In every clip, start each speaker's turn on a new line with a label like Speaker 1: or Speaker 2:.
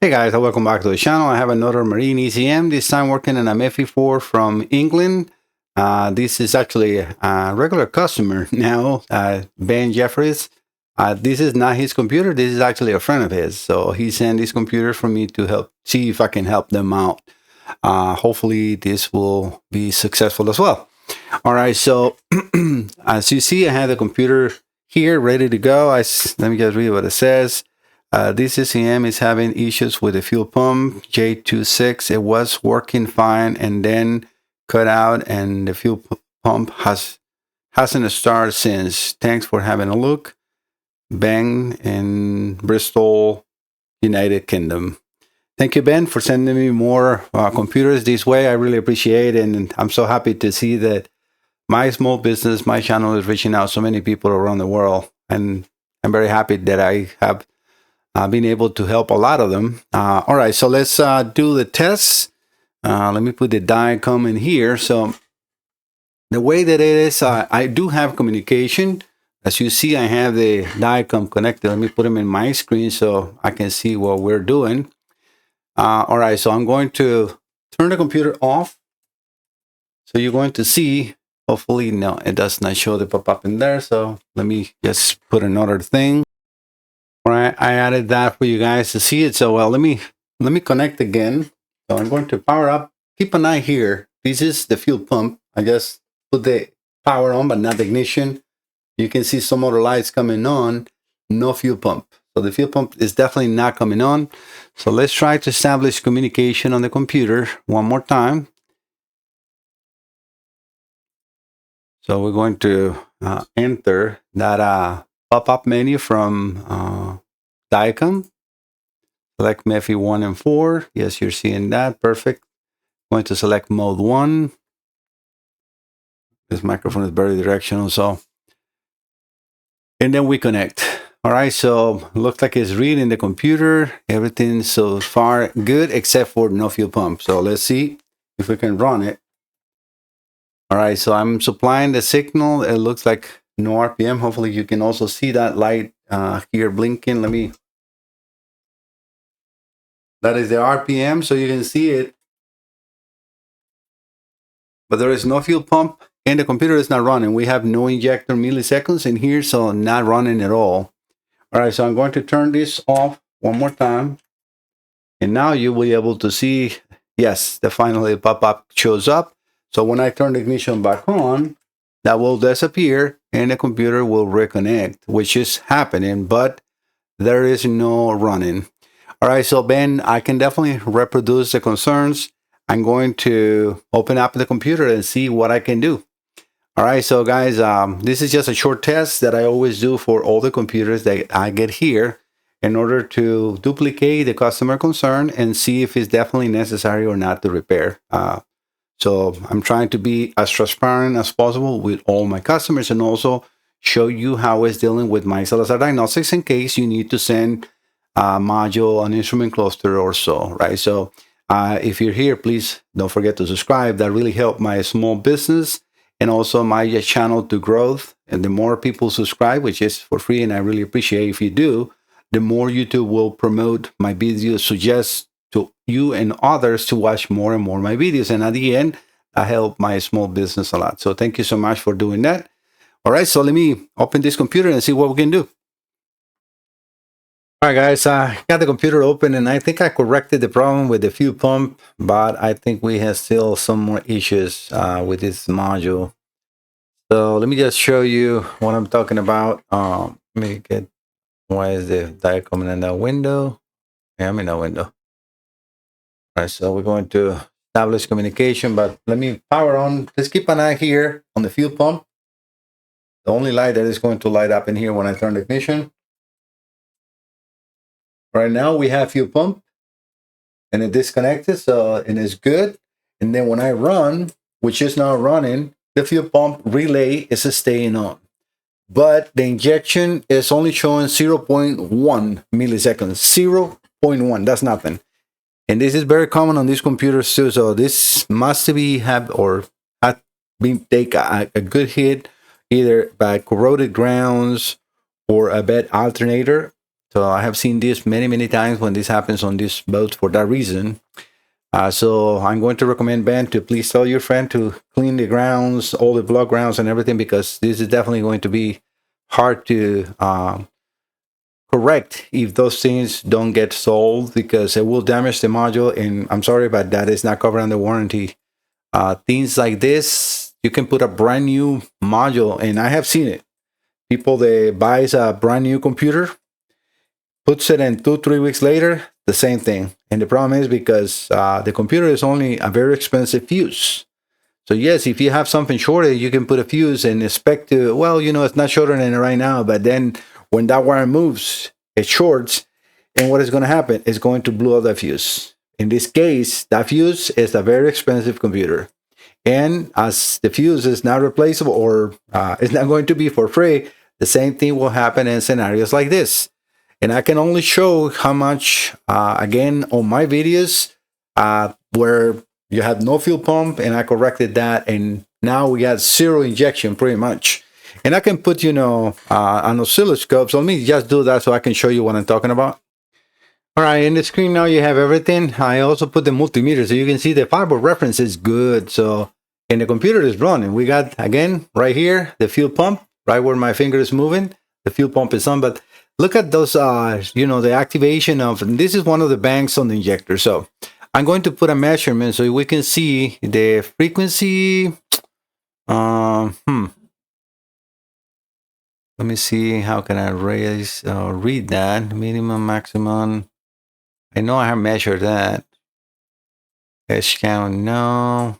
Speaker 1: Hey guys, welcome back to the channel. I have another Marine ECM, this time working on a MEFI 4 from England. This is actually a regular customer now, Ben Jeffries. This is not his computer, this is actually a friend of his. So he sent this computer for me to help see if I can help them out. Hopefully this will be successful as well. All right, so as you see, I have the computer here ready to go. Let me just read what it says. This ECM is having issues with the fuel pump J26. It was working fine and then cut out, and the fuel pump hasn't started since. Thanks for having a look. Ben in Bristol, United Kingdom. Thank you, Ben, for sending me more computers this way. I really appreciate it, and I'm so happy to see that my small business, my channel is reaching out so many people around the world, and I'm very happy that I have been able to help a lot of them. All right, so let's do the tests. Let me put the diagram in here. So the way that it is, I do have communication. As you see, I have the diagram connected. Let me put them in my screen so I can see what we're doing. All right, so I'm going to turn the computer off. So you're going to see, hopefully, no, it does not show the pop-up in there. So let me just put another thing. All right, I added that for you guys to see it. So well, let me connect again. So I'm going to power up. Keep an eye here. This is the fuel pump. I just put the power on, but not the ignition. You can see some other lights coming on. No fuel pump. So the fuel pump is definitely not coming on. So let's try to establish communication on the computer one more time. So we're going to enter that pop-up menu from diagram. Select MEFI 1 and 4. Yes, you're seeing that. Perfect. Going to select mode 1. This microphone is very directional, so. And then we connect. All right, so looks like it's reading the computer. Everything so far good except for no fuel pump. So let's see if we can run it. All right, so I'm supplying the signal. It looks like no RPM. Hopefully you can also see that light here blinking. That is the RPM, so you can see it. But there is no fuel pump and the computer is not running. We have no injector milliseconds in here, so not running at all. All right, so I'm going to turn this off one more time. And now you will be able to see, yes, the finally pop-up shows up. So when I turn the ignition back on, that will disappear and the computer will reconnect, which is happening, but there is no running. All right, so Ben, I can definitely reproduce the concerns. I'm going to open up the computer and see what I can do. All right, so guys, this is just a short test that I always do for all the computers that I get here in order to duplicate the customer concern and see if it's definitely necessary or not to repair. So I'm trying to be as transparent as possible with all my customers and also show you how it's dealing with my Salazar Diagnostics in case you need to send a module, an instrument cluster or so, right? So if you're here, please don't forget to subscribe. That really helped my small business and also my channel to growth. And the more people subscribe, which is for free, and I really appreciate if you do, the more YouTube will promote my videos, suggest to you and others to watch more and more of my videos. And at the end, I help my small business a lot. So thank you so much for doing that. All right, so let me open this computer and see what we can do. All right, guys, I got the computer open and I think I corrected the problem with the fuel pump, but I think we have still some more issues with this module. So let me just show you what I'm talking about. Let me get, why is the diagram in that window? Yeah, I'm in that window. All right, so we're going to establish communication, but let me power on. Let's keep an eye here on the fuel pump. The only light that is going to light up in here when I turn the ignition. Right now we have fuel pump and it disconnected, so it is good. And then when I run, which is now running, the fuel pump relay is staying on. But the injection is only showing 0.1 milliseconds. 0.1, that's nothing. And this is very common on these computers too. So this must be had been take a good hit either by corroded grounds or a bad alternator. So I have seen this many times when this happens on this boat for that reason. So I'm going to recommend Ben to please tell your friend to clean the grounds, all the block grounds and everything, because this is definitely going to be hard to correct if those things don't get solved, because it will damage the module. And I'm sorry, but that is not covered under warranty. Things like this, you can put a brand new module, and I have seen it. People that buys a brand new computer, puts it in 2-3 weeks later, the same thing. And the problem is because the computer is only a very expensive fuse. So yes, if you have something shorted, you can put a fuse and expect to, well, it's not shorter than it right now, but then when that wire moves, it shorts, and what is going to happen is going to blow up the fuse. In this case, that fuse is a very expensive computer. And as the fuse is not replaceable, or it's not going to be for free, the same thing will happen in scenarios like this. And I can only show how much, again, on my videos, where you have no fuel pump, and I corrected that, and now we got zero injection pretty much. And I can put, an oscilloscope. So let me just do that so I can show you what I'm talking about. All right, in the screen now you have everything. I also put the multimeter so you can see the fiber reference is good. So, and the computer is running. We got, again, right here, the fuel pump, right where my finger is moving. The fuel pump is on, but look at those, the activation of, and this is one of the banks on the injector. So I'm going to put a measurement so we can see the frequency. Let me see, how can I read that? Minimum, maximum. I know I have measured that. Edge count, no.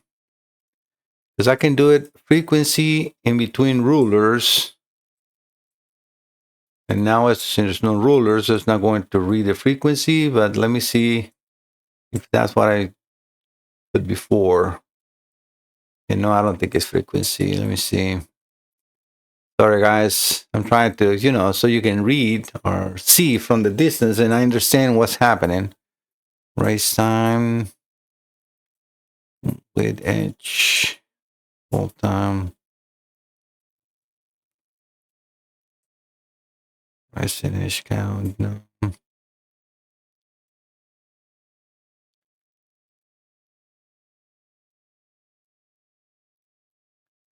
Speaker 1: Because I can do it frequency in between rulers. And now since there's no rulers, it's not going to read the frequency, but let me see if that's what I put before. And no, I don't think it's frequency. Let me see. Sorry, guys. I'm trying to, so you can read or see from the distance and I understand what's happening. Race time with edge, full time. Race and edge count, no.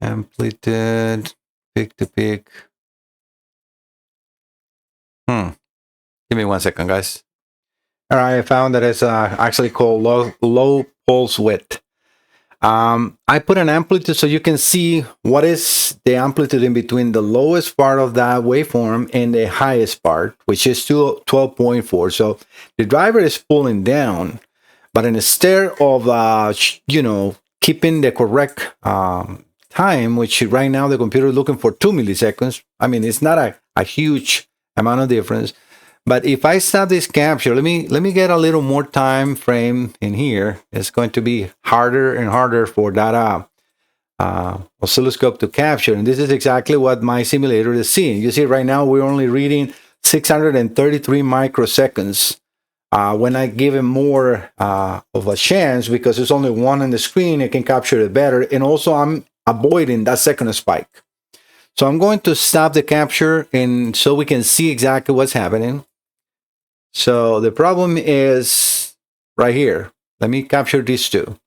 Speaker 1: Amplitude, peak to peak. Give me 1 second, guys. All right, I found that it's actually called low pulse width. I put an amplitude so you can see what is the amplitude in between the lowest part of that waveform and the highest part, which is 12.4. So the driver is pulling down, but instead of keeping the correct time, which right now the computer is looking for 2 milliseconds. I mean, it's not a huge amount of difference. But if I stop this capture, let me get a little more time frame in here. It's going to be harder and harder for that oscilloscope to capture. And this is exactly what my simulator is seeing. You see right now we're only reading 633 microseconds. When I give it more of a chance, because there's only one on the screen, it can capture it better. And also I'm avoiding that second spike. So I'm going to stop the capture and so we can see exactly what's happening. So the problem is right here. Let me capture these two.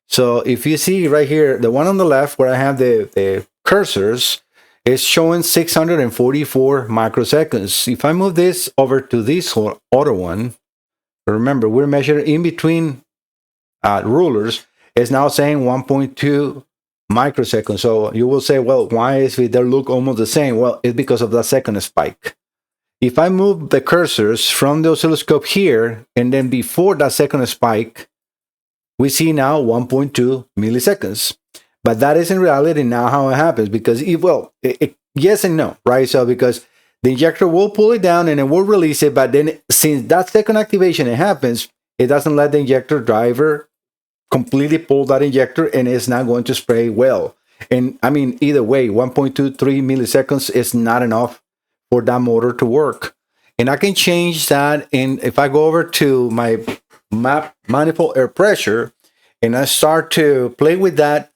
Speaker 1: So if you see right here, the one on the left where I have the cursors is showing 644 microseconds. If I move this over to this other one, remember we're measuring in between rulers, is now saying 1.2 microseconds. So you will say, well, why is it they look almost the same? Well, it's because of the second spike. If I move the cursors from the oscilloscope here, and then before that second spike, we see now 1.2 milliseconds. But that is in reality not how it happens, because yes and no, right? So because the injector will pull it down and it will release it, but then since that second activation it happens, it doesn't let the injector driver completely pull that injector, and it's not going to spray well. And I mean, either way, 1.23 milliseconds is not enough for that motor to work. And I can change that. And if I go over to my manifold air pressure and I start to play with that,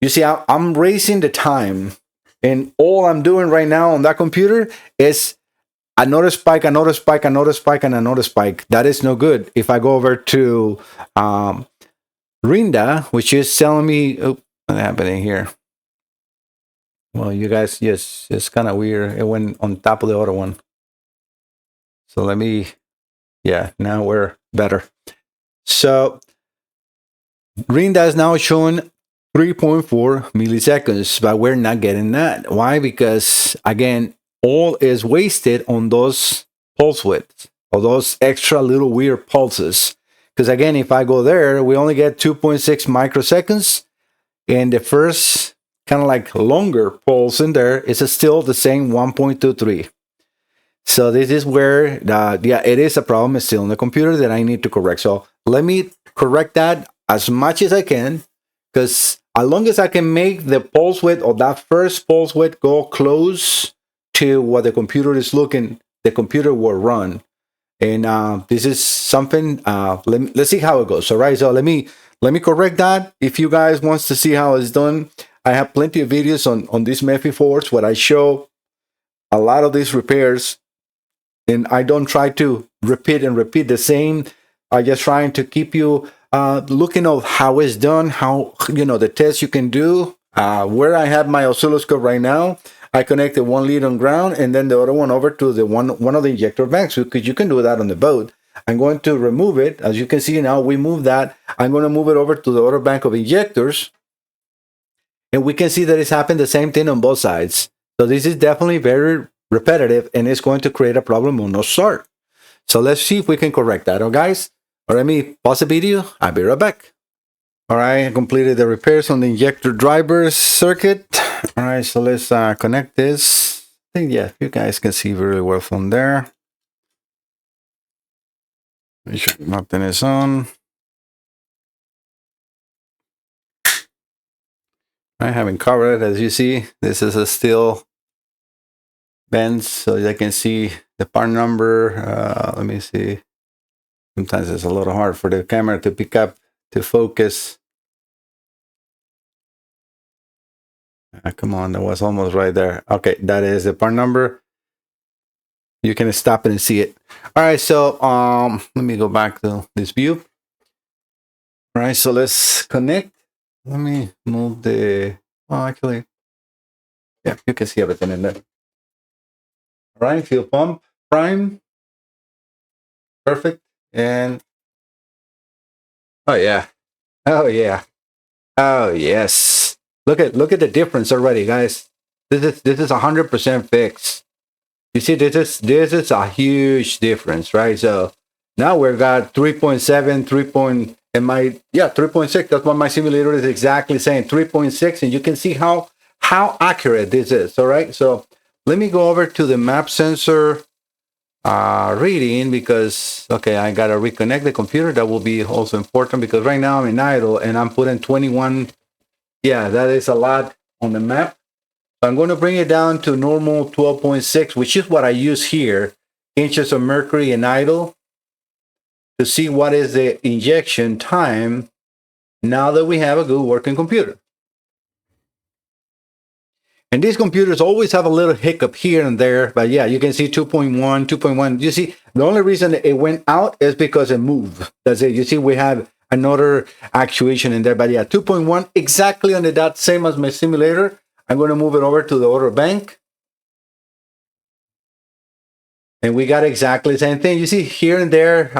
Speaker 1: you see I'm raising the time, and all I'm doing right now on that computer is another spike, another spike, another spike, and another spike. That is no good. If I go over to Rinda, which is telling me, oh, what's happening here? Well, you guys, yes, it's kind of weird. It went on top of the other one. So let me, yeah, now we're better. So Rinda is now showing 3.4 milliseconds, but we're not getting that. Why? Because again, all is wasted on those pulse widths or those extra little weird pulses. Because again, if I go there, we only get 2.6 microseconds, and the first kind of like longer pulse in there is still the same 1.23. So this is where, yeah, it is a problem. It's still in the computer that I need to correct. So let me correct that as much as I can, because as long as I can make the pulse width or that first pulse width go close to what the computer is looking, the computer will run. And this is something, let's see how it goes. All right, so let me correct that. If you guys wants to see how it's done, I have plenty of videos on these MEFI 4s where I show a lot of these repairs, and I don't try to repeat the same. I just trying to keep you looking at how it's done, how, the tests you can do. Where I have my oscilloscope right now, I connected one lead on ground and then the other one over to the one of the injector banks, because you can do that on the boat. I'm going to remove it. As you can see now, we move that. I'm going to move it over to the other bank of injectors. And we can see that it's happened the same thing on both sides. So this is definitely very repetitive, and it's going to create a problem on no start. So let's see if we can correct that. Oh, guys, or let me pause the video. I'll be right back. All right, I completed the repairs on the injector driver circuit. All right, so let's connect this. I think, yeah, you guys can see very well from there. Make sure nothing is on. I haven't covered it. As you see, this is a steel bends, so you can see the part number. Let me see. Sometimes it's a little hard for the camera to pick up, to focus. Come on, that was almost right there. Okay, that is the part number. You can stop it and see it. All right, so let me go back to this view. All right, so let's connect. Let me move the, oh, actually, yeah, you can see everything in there. All right, fuel pump, prime. Perfect. And, oh yeah. Oh yeah. Oh yes. Look at the difference already, guys. This is 100% fixed. You see, this is a huge difference, right? So now we've got 3.7, 3.6. That's what my simulator is exactly saying, 3.6, and you can see how accurate this is. All right. So let me go over to the map sensor reading, because okay, I gotta reconnect the computer. That will be also important, because right now I'm in idle and I'm putting 21. Yeah, that is a lot on the map. So I'm going to bring it down to normal 12.6, which is what I use here, inches of mercury in idle, to see what is the injection time now that we have a good working computer. And these computers always have a little hiccup here and there, but yeah, you can see 2.1, 2.1. You see, the only reason it went out is because it moved. That's it. You see, we have another actuation in there, but yeah, 2.1, exactly on the dot, same as my simulator. I'm going to move it over to the other bank. And we got exactly the same thing. You see here and there,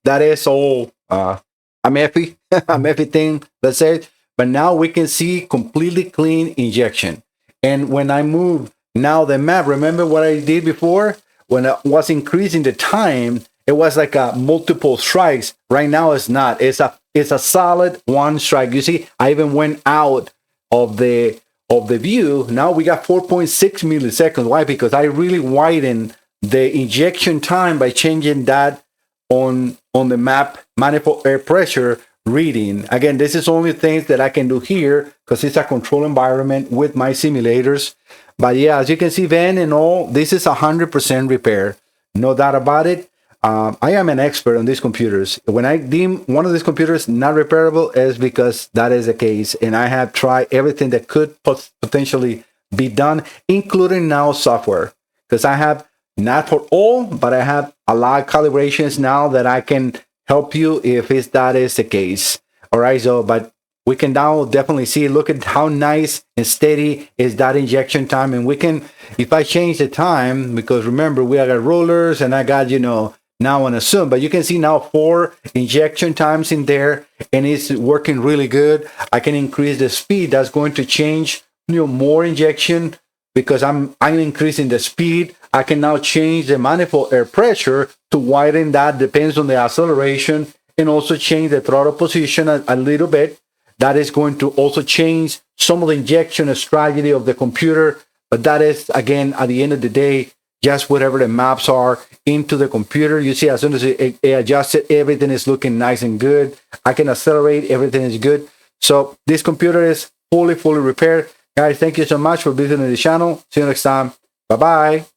Speaker 1: that is all a MEFI, a MEFI thing, let's say. But now we can see completely clean injection. And when I move now the map, remember what I did before? When I was increasing the time, it was like a multiple strikes. Right now it's not. It's a solid one strike. You see, I even went out of the view. Now we got 4.6 milliseconds. Why? Because I really widened the injection time by changing that on the map manifold air pressure reading. Again, this is only things that I can do here because it's a control environment with my simulators. But yeah, as you can see, Van and all, this is 100% repair. No doubt about it. I am an expert on these computers. When I deem one of these computers not repairable, is because that is the case. And I have tried everything that could potentially be done, including now software. Because I have Not for all, but I have a lot of calibrations now that I can help you if that is the case. All right, so but we can now definitely see, look at how nice and steady is that injection time. And we can, if I change the time, because remember, we got rollers and I got, now on a zoom, but you can see now 4 injection times in there and it's working really good. I can increase the speed. That's going to change, more injection because I'm increasing the speed. I can now change the manifold air pressure to widen that, depends on the acceleration, and also change the throttle position a little bit. That is going to also change some of the injection strategy of the computer. But that is, again, at the end of the day, just whatever the maps are into the computer. You see, as soon as it adjusted, everything is looking nice and good. I can accelerate, everything is good. So this computer is fully repaired. Guys, thank you so much for visiting the channel. See you next time. Bye-bye.